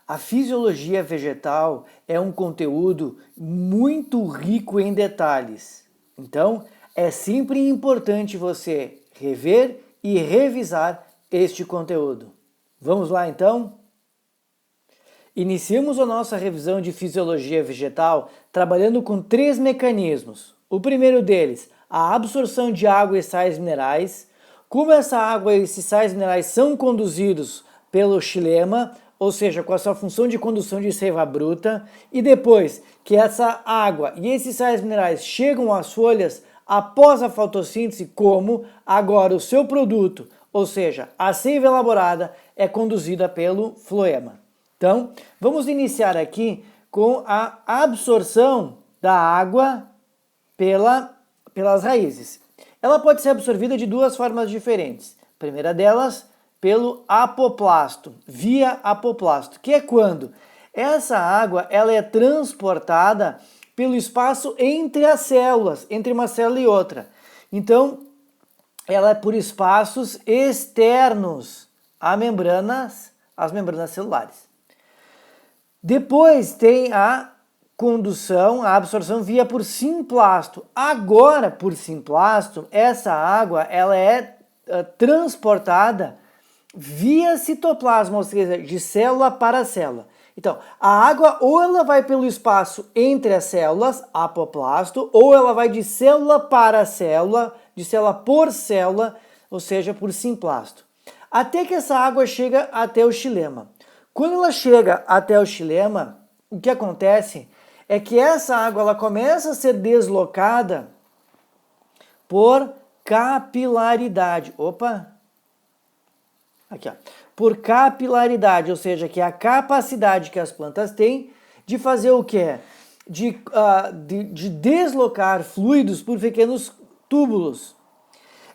A fisiologia vegetal é um conteúdo muito rico em detalhes. Então, é sempre importante você rever e revisar este conteúdo. Vamos lá então? Iniciamos a nossa revisão de fisiologia vegetal trabalhando com 3 mecanismos. O primeiro deles, a absorção de água e sais minerais. Como essa água e esses sais minerais são conduzidos pelo xilema, ou seja, com a sua função de condução de seiva bruta, e depois que essa água e esses sais minerais chegam às folhas após a fotossíntese, como agora o seu produto, ou seja, a seiva elaborada, é conduzida pelo floema. Então, vamos iniciar aqui com a absorção da água pelas raízes. Ela pode ser absorvida de 2 formas diferentes. A primeira delas, pelo apoplasto, via apoplasto, que é quando essa água ela é transportada pelo espaço entre as células, entre uma célula e outra. Então, ela é por espaços externos às membranas celulares. Depois tem a condução, a absorção via por simplasto. Agora, por simplasto, essa água ela é transportada via citoplasma, ou seja, de célula para célula. Então, a água ou ela vai pelo espaço entre as células, apoplasto, ou ela vai de célula para célula, de célula por célula, ou seja, por simplasto. Até que essa água chega até o xilema. Quando ela chega até o xilema, o que acontece é que essa água ela começa a ser deslocada por capilaridade. Aqui, ó. Por capilaridade, ou seja, que é a capacidade que as plantas têm de fazer o quê? De deslocar fluidos por pequenos túbulos.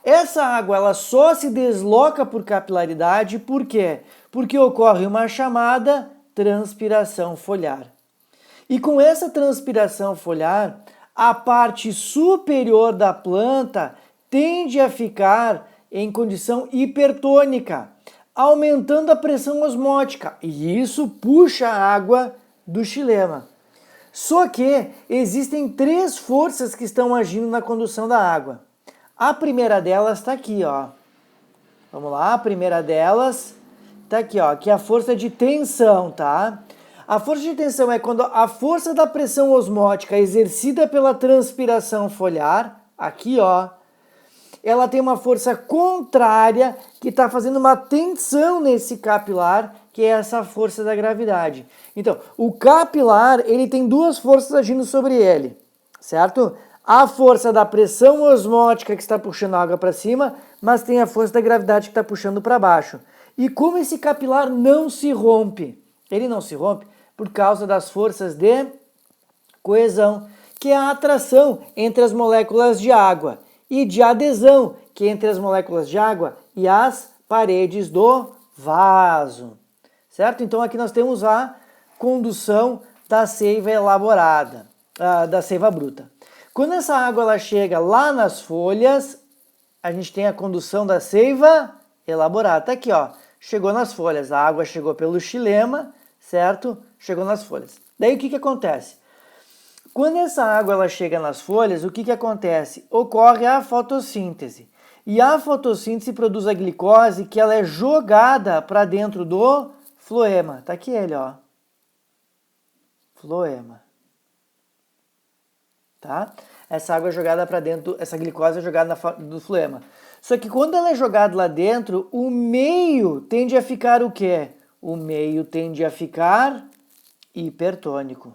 Essa água ela só se desloca por capilaridade, por quê? Porque ocorre uma chamada transpiração foliar. E com essa transpiração foliar, a parte superior da planta tende a ficar em condição hipertônica, aumentando a pressão osmótica, e isso puxa a água do xilema. Só que existem 3 forças que estão agindo na condução da água. A primeira delas está aqui, ó. Vamos lá, a primeira delas está aqui, ó, que é a força de tensão, tá? A força de tensão é quando a força da pressão osmótica exercida pela transpiração foliar, aqui, ó, ela tem uma força contrária que está fazendo uma tensão nesse capilar, que é essa força da gravidade. Então, o capilar, ele tem 2 forças agindo sobre ele, certo? A força da pressão osmótica que está puxando a água para cima, mas tem a força da gravidade que está puxando para baixo. E como esse capilar não se rompe? Ele não se rompe por causa das forças de coesão, que é a atração entre as moléculas de água, e de adesão, que é entre as moléculas de água e as paredes do vaso. Certo? Então aqui nós temos a condução da seiva elaborada, da seiva bruta. Quando essa água ela chega lá nas folhas, a gente tem a condução da seiva elaborada. Tá aqui, ó. Chegou nas folhas. A água chegou pelo xilema, certo? Chegou nas folhas. Daí o que acontece? Quando essa água ela chega nas folhas, o que acontece? Ocorre a fotossíntese. E a fotossíntese produz a glicose que ela é jogada para dentro do floema. Tá aqui ele, ó. Floema. Tá? Essa água é jogada para dentro, essa glicose é jogada do floema. Só que quando ela é jogada lá dentro, o meio tende a ficar o quê? O meio tende a ficar hipertônico.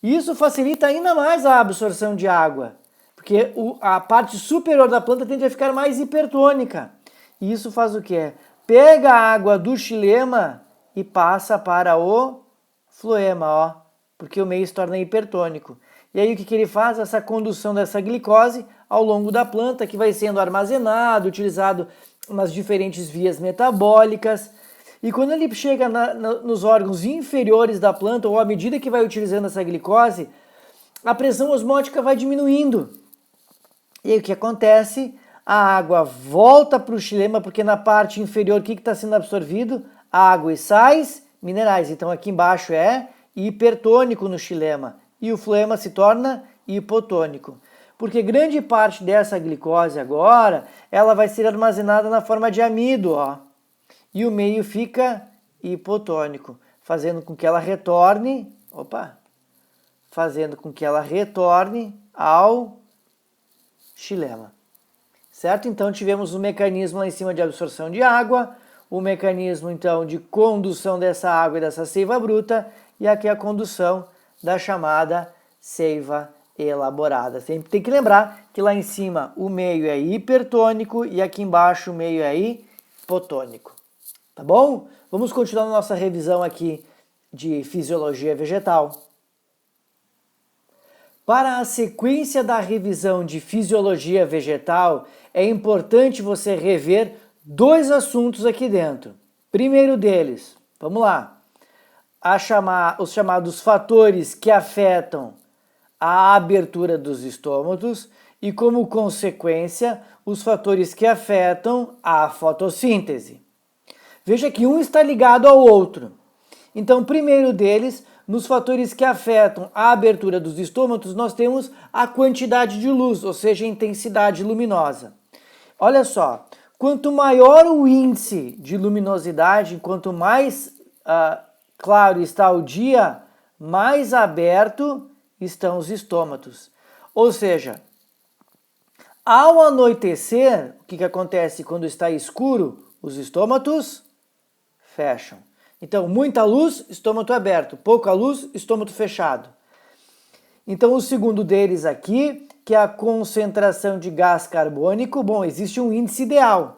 Isso facilita ainda mais a absorção de água, porque a parte superior da planta tende a ficar mais hipertônica. E isso faz o quê? Pega a água do xilema e passa para o floema, ó, porque o meio se torna hipertônico. E aí o que ele faz? Essa condução dessa glicose ao longo da planta, que vai sendo armazenado, utilizado nas diferentes vias metabólicas. E quando ele chega nos órgãos inferiores da planta, ou à medida que vai utilizando essa glicose, a pressão osmótica vai diminuindo. E aí o que acontece? A água volta para o xilema, porque na parte inferior o que está sendo absorvido? Água e sais minerais. Então aqui embaixo é hipertônico no xilema e o floema se torna hipotônico. Porque grande parte dessa glicose agora, ela vai ser armazenada na forma de amido, ó. E o meio fica hipotônico, fazendo com que ela retorne, ao xilema. Certo? Então tivemos um mecanismo lá em cima de absorção de água, o mecanismo então de condução dessa água e dessa seiva bruta, e aqui a condução da chamada seiva elaborada. Sempre tem que lembrar que lá em cima o meio é hipertônico e aqui embaixo o meio é hipotônico. Tá bom? Vamos continuar nossa revisão aqui de fisiologia vegetal. Para a sequência da revisão de fisiologia vegetal, é importante você rever dois assuntos aqui dentro. Primeiro deles, vamos lá, os chamados fatores que afetam a abertura dos estômatos e, como consequência, os fatores que afetam a fotossíntese. Veja que um está ligado ao outro. Então, primeiro deles, nos fatores que afetam a abertura dos estômatos, nós temos a quantidade de luz, ou seja, a intensidade luminosa. Olha só, quanto maior o índice de luminosidade, quanto mais claro está o dia, mais aberto estão os estômatos. Ou seja, ao anoitecer, o que acontece quando está escuro? Os estômatos fecham. Então, muita luz, estômago aberto. Pouca luz, estômago fechado. Então, o segundo deles aqui, que é a concentração de gás carbônico, bom, existe um índice ideal.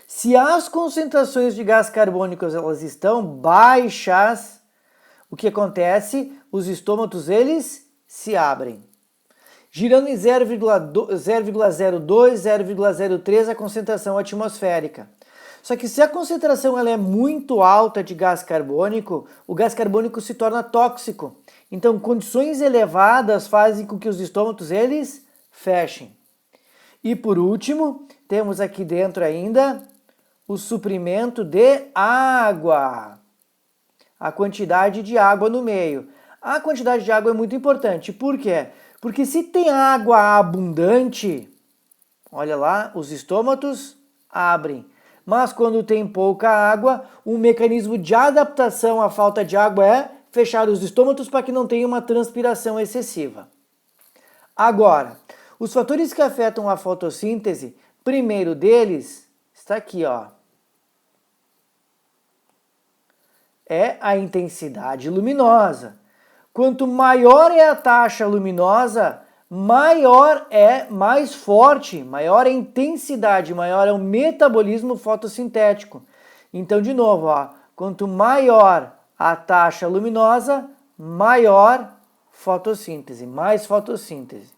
Se as concentrações de gás carbônico elas estão baixas, o que acontece? Os estômatos, eles se abrem. Girando em 0,02, 0,03 a concentração atmosférica. Só que se a concentração ela é muito alta de gás carbônico, o gás carbônico se torna tóxico. Então, condições elevadas fazem com que os estômatos eles fechem. E por último, temos aqui dentro ainda o suprimento de água. A quantidade de água no meio. A quantidade de água é muito importante. Por quê? Porque se tem água abundante, olha lá, os estômatos abrem. Mas quando tem pouca água, um mecanismo de adaptação à falta de água é fechar os estômatos para que não tenha uma transpiração excessiva. Agora, os fatores que afetam a fotossíntese, primeiro deles está aqui, ó. É a intensidade luminosa. Quanto maior é a taxa luminosa, mais forte, maior é a intensidade, maior é o metabolismo fotossintético. Então, de novo, ó, quanto maior a taxa luminosa, maior fotossíntese, mais fotossíntese.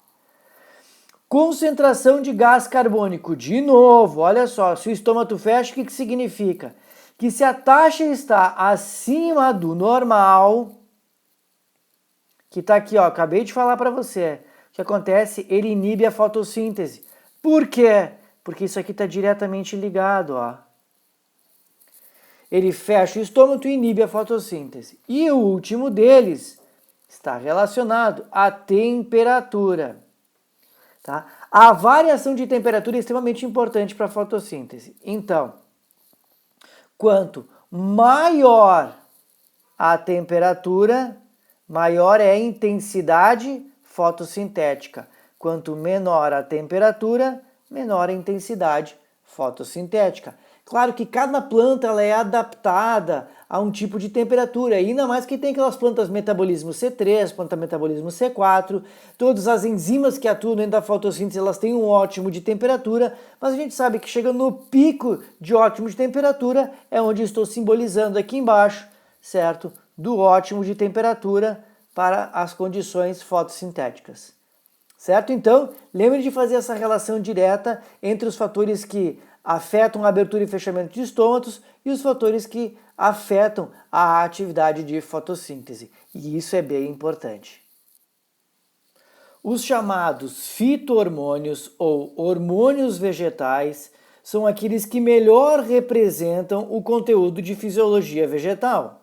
Concentração de gás carbônico, de novo, olha só, se o estômago fecha, o que significa? Que se a taxa está acima do normal, que está aqui, ó, acabei de falar para você, o que acontece? Ele inibe a fotossíntese. Por quê? Porque isso aqui está diretamente ligado, ó. Ele fecha o estômago e inibe a fotossíntese. E o último deles está relacionado à temperatura. Tá? A variação de temperatura é extremamente importante para a fotossíntese. Então, quanto maior a temperatura, maior é a intensidade fotossintética. Quanto menor a temperatura, menor a intensidade fotossintética. Claro que cada planta ela é adaptada a um tipo de temperatura, e ainda mais que tem aquelas plantas metabolismo C3, planta metabolismo C4, todas as enzimas que atuam dentro da fotossíntese, elas têm um ótimo de temperatura, mas a gente sabe que chega no pico de ótimo de temperatura, é onde eu estou simbolizando aqui embaixo, certo? Do ótimo de temperatura para as condições fotossintéticas. Certo? Então, lembre de fazer essa relação direta entre os fatores que afetam a abertura e fechamento de estômatos e os fatores que afetam a atividade de fotossíntese. E isso é bem importante. Os chamados fito-hormônios ou hormônios vegetais são aqueles que melhor representam o conteúdo de fisiologia vegetal.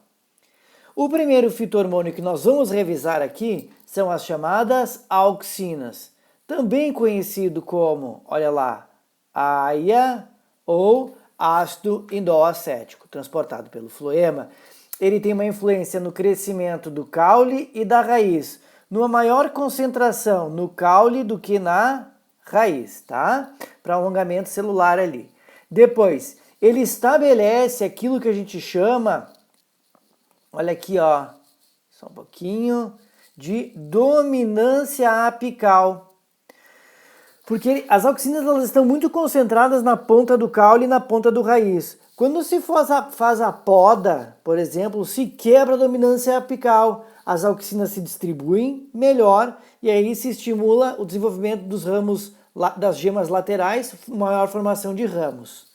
O primeiro fito-hormônio que nós vamos revisar aqui são as chamadas auxinas, também conhecido como, olha lá, AIA ou ácido indol-acético, transportado pelo floema. Ele tem uma influência no crescimento do caule e da raiz, numa maior concentração no caule do que na raiz, tá? Para alongamento celular ali. Depois, ele estabelece aquilo que a gente chama, olha aqui, ó, só um pouquinho, de dominância apical. Porque as auxinas elas estão muito concentradas na ponta do caule e na ponta do raiz. Quando se faz a poda, por exemplo, se quebra a dominância apical, as auxinas se distribuem melhor e aí se estimula o desenvolvimento dos ramos, das gemas laterais, maior formação de ramos.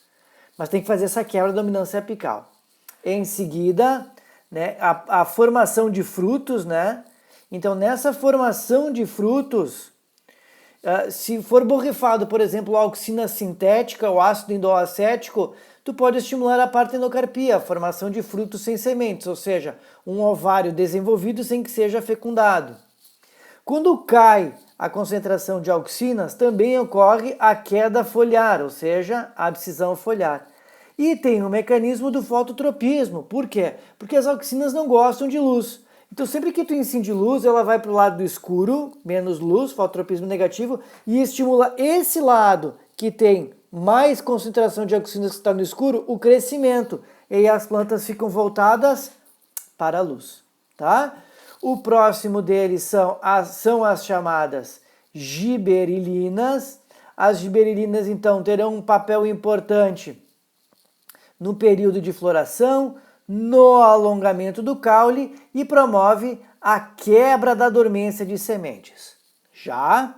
Mas tem que fazer essa quebra da dominância apical. Em seguida, né, a formação de frutos, né? Então, nessa formação de frutos, se for borrifado, por exemplo, a auxina sintética, o ácido indol-acético, tu pode estimular a partenocarpia, a formação de frutos sem sementes, ou seja, um ovário desenvolvido sem que seja fecundado. Quando cai a concentração de auxinas, também ocorre a queda foliar, ou seja, a abscisão foliar. E tem o mecanismo do fototropismo. Por quê? Porque as auxinas não gostam de luz. Então, sempre que tu incide luz, ela vai para o lado do escuro, menos luz, fototropismo negativo, e estimula esse lado que tem mais concentração de auxinas que está no escuro, o crescimento. E aí as plantas ficam voltadas para a luz, tá? O próximo deles são as chamadas giberilinas. As giberilinas, então, terão um papel importante no período de floração, no alongamento do caule e promove a quebra da dormência de sementes. Já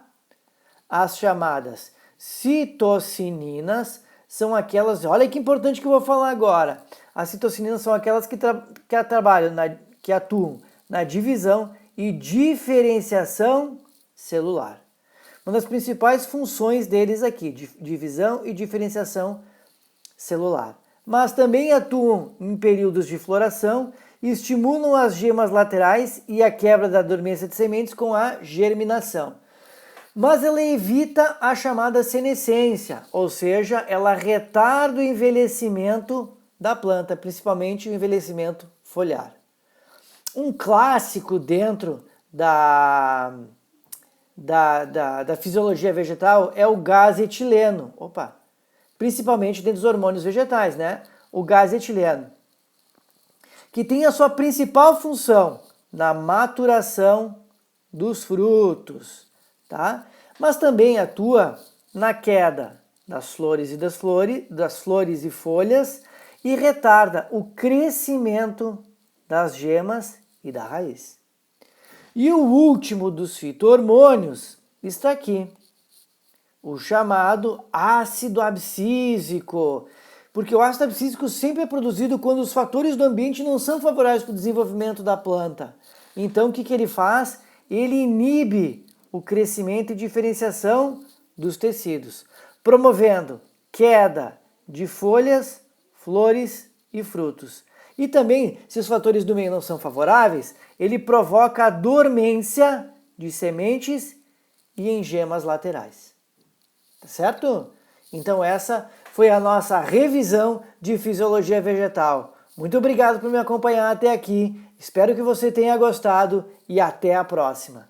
as chamadas citocininas são aquelas, olha que importante que eu vou falar agora. As citocininas são aquelas que atuam na divisão e diferenciação celular. Uma das principais funções deles aqui, divisão e diferenciação celular. Mas também atuam em períodos de floração e estimulam as gemas laterais e a quebra da dormência de sementes com a germinação. Mas ela evita a chamada senescência, ou seja, ela retarda o envelhecimento da planta, principalmente o envelhecimento foliar. Um clássico dentro da fisiologia vegetal é o gás etileno. Principalmente dentro dos hormônios vegetais, né? O gás etileno, que tem a sua principal função na maturação dos frutos, tá? Mas também atua na queda das flores e folhas e retarda o crescimento das gemas e da raiz. E o último dos fito-hormônios está aqui, o chamado ácido abscísico, porque o ácido abscísico sempre é produzido quando os fatores do ambiente não são favoráveis para o desenvolvimento da planta. Então, o que ele faz? Ele inibe o crescimento e diferenciação dos tecidos, promovendo queda de folhas, flores e frutos. E também, se os fatores do meio não são favoráveis, ele provoca a dormência de sementes e em gemas laterais. Tá certo? Então essa foi a nossa revisão de fisiologia vegetal. Muito obrigado por me acompanhar até aqui. Espero que você tenha gostado e até a próxima.